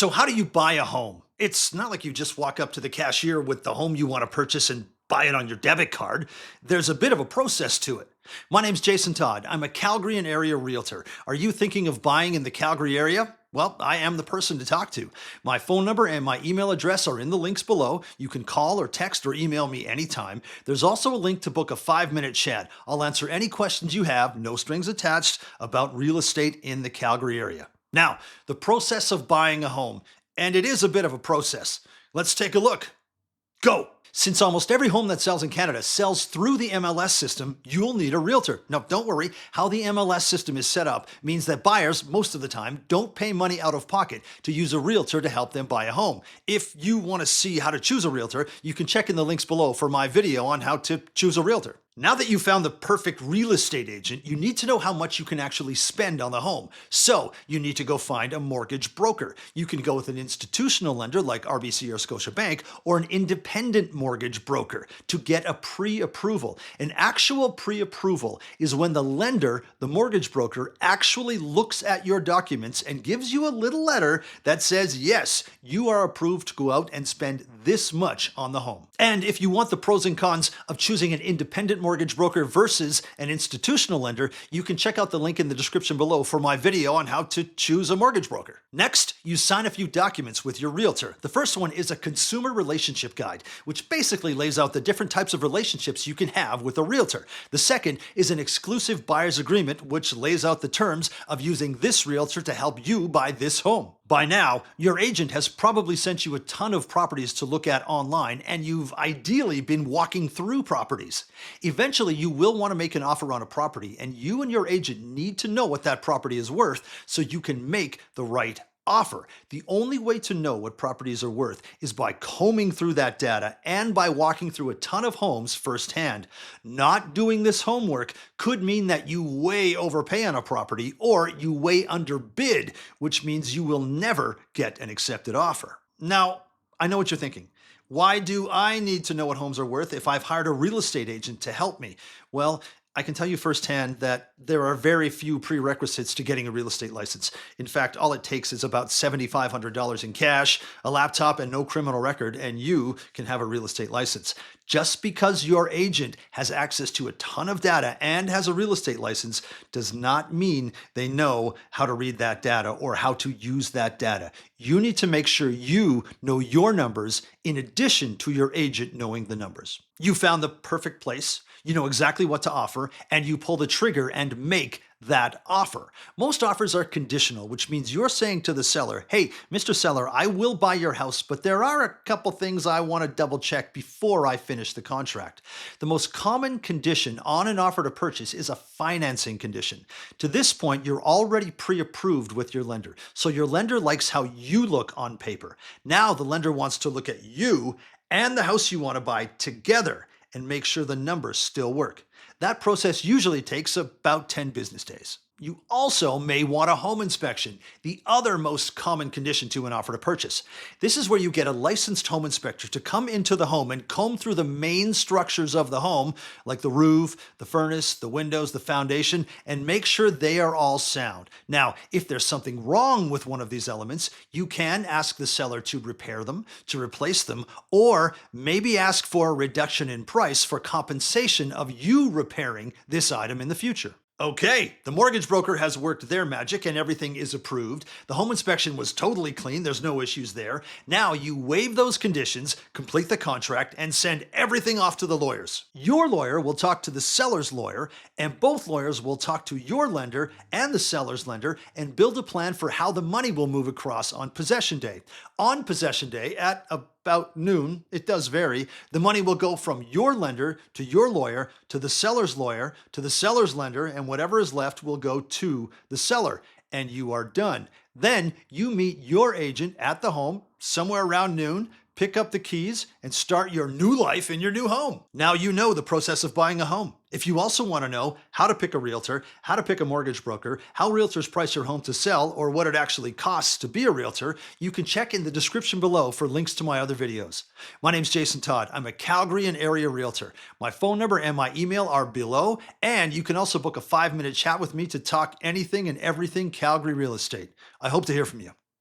So how do you buy a home? It's not like you just walk up to the cashier with the home you want to purchase and buy it on your debit card. There's a bit of a process to it. My name's Jason Todd. I'm a Calgary and area realtor. Are you thinking of buying in the Calgary area? Well, I am the person to talk to. My phone number and my email address are in the links below. You can call or text or email me anytime. There's also a link to book a 5-minute chat. I'll answer any questions you have, no strings attached, about real estate in the Calgary area. Now, the process of buying a home, and it is a bit of a process. Let's take a look. Go! Since almost every home that sells in Canada sells through the MLS system, you'll need a realtor. Now, don't worry, how the MLS system is set up means that buyers, most of the time, don't pay money out of pocket to use a realtor to help them buy a home. If you want to see how to choose a realtor, you can check in the links below for my video on how to choose a realtor. Now that you've found the perfect real estate agent, you need to know how much you can actually spend on the home. So you need to go find a mortgage broker. You can go with an institutional lender like RBC or Scotiabank, or an independent mortgage broker to get a pre-approval. An actual pre-approval is when the lender, the mortgage broker, actually looks at your documents and gives you a little letter that says, yes, you are approved to go out and spend this much on the home. And if you want the pros and cons of choosing an independent mortgage broker versus an institutional lender, you can check out the link in the description below for my video on how to choose a mortgage broker. Next, you sign a few documents with your realtor. The first one is a consumer relationship guide, which basically lays out the different types of relationships you can have with a realtor. The second is an exclusive buyer's agreement, which lays out the terms of using this realtor to help you buy this home. By now, your agent has probably sent you a ton of properties to look at online, and you've ideally been walking through properties. Eventually, you will want to make an offer on a property, and you and your agent need to know what that property is worth so you can make the right offer. The only way to know what properties are worth is by combing through that data and by walking through a ton of homes firsthand. Not doing this homework could mean that you way overpay on a property or you way underbid, which means you will never get an accepted offer. Now, I know what you're thinking. Why do I need to know what homes are worth if I've hired a real estate agent to help me? Well, I can tell you firsthand that there are very few prerequisites to getting a real estate license. In fact, all it takes is about $7,500 in cash, a laptop, and no criminal record, and you can have a real estate license. Just because your agent has access to a ton of data and has a real estate license does not mean they know how to read that data or how to use that data. You need to make sure you know your numbers in addition to your agent knowing the numbers. You found the perfect place, you know exactly what to offer, and you pull the trigger and make that offer. Most offers are conditional, which means you're saying to the seller, hey, Mr. Seller, I will buy your house, but there are a couple things I want to double check before I finish the contract. The most common condition on an offer to purchase is a financing condition. To this point, you're already pre-approved with your lender. So your lender likes how you look on paper. Now the lender wants to look at you and the house you want to buy together and make sure the numbers still work. That process usually takes about 10 business days. You also may want a home inspection, the other most common condition to an offer to purchase. This is where you get a licensed home inspector to come into the home and comb through the main structures of the home, like the roof, the furnace, the windows, the foundation, and make sure they are all sound. Now, if there's something wrong with one of these elements, you can ask the seller to repair them, to replace them, or maybe ask for a reduction in price for compensation of you repairing this item in the future. Okay, the mortgage broker has worked their magic and everything is approved. The home inspection was totally clean, there's no issues there. Now you waive those conditions, complete the contract, and send everything off to the lawyers. Your lawyer will talk to the seller's lawyer, and both lawyers will talk to your lender and the seller's lender and build a plan for how the money will move across on possession day. On possession day, at about noon, it does vary, the money will go from your lender to your lawyer to the seller's lawyer to the seller's lender, and whatever is left will go to the seller, and you are done. Then you meet your agent at the home somewhere around noon, pick up the keys, and start your new life in your new home. Now you know the process of buying a home. If you also want to know how to pick a realtor, how to pick a mortgage broker, how realtors price your home to sell, or what it actually costs to be a realtor, you can check in the description below for links to my other videos. My name's Jason Todd. I'm a Calgary and area realtor. My phone number and my email are below, and you can also book a 5-minute chat with me to talk anything and everything Calgary real estate. I hope to hear from you.